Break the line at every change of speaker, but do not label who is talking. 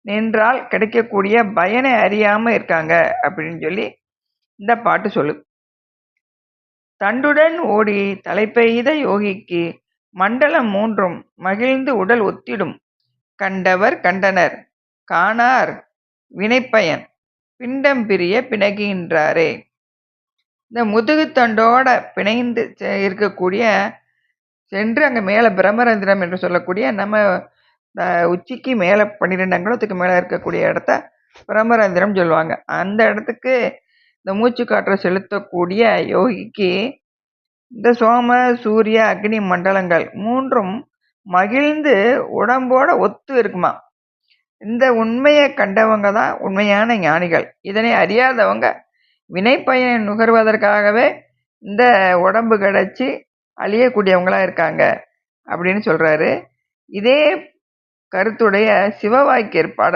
நின்றால் கிடைக்கக்கூடிய பயனை அறியாம இருக்காங்க அப்படின்னு சொல்லி இந்த பாட்டு சொல்லு. தண்டுடன் ஓடி தலைப்பெய்த யோகிக்கு மண்டலம் மூன்றும் மகிழ்ந்து உடல் ஒத்திடும். கண்டவர் கண்டனர் காணார் வினைப்பயன் பிண்டம் பிரிய பிணகுகின்றாரே. இந்த முதுகுத்தண்டோட பிணைந்து இருக்கக்கூடிய சென்று அங்கே மேலே பிரம்மரந்திரம் என்று சொல்லக்கூடிய நம்ம உச்சிக்கு மேலே 12 அங்குலத்துக்கு மேலே இருக்கக்கூடிய இடத்த பிரம்மரந்திரம் சொல்லுவாங்க. அந்த இடத்துக்கு இந்த மூச்சு காற்றை செலுத்தக்கூடிய யோகிக்கு இந்த சோம சூரிய அக்னி மண்டலங்கள் மூன்றும் மகிழ்ந்து உடம்போட ஒத்து இருக்குமா. இந்த உண்மையை கண்டவங்க தான் உண்மையான ஞானிகள். இதனை அறியாதவங்க வினைப்பயனை நுகர்வதற்காகவே இந்த உடம்பு கிடைச்சி அழியக்கூடியவங்களா இருக்காங்க அப்படின்னு சொல்றாரு. இதே கருத்துடைய சிவவாக்கியர் பாடல்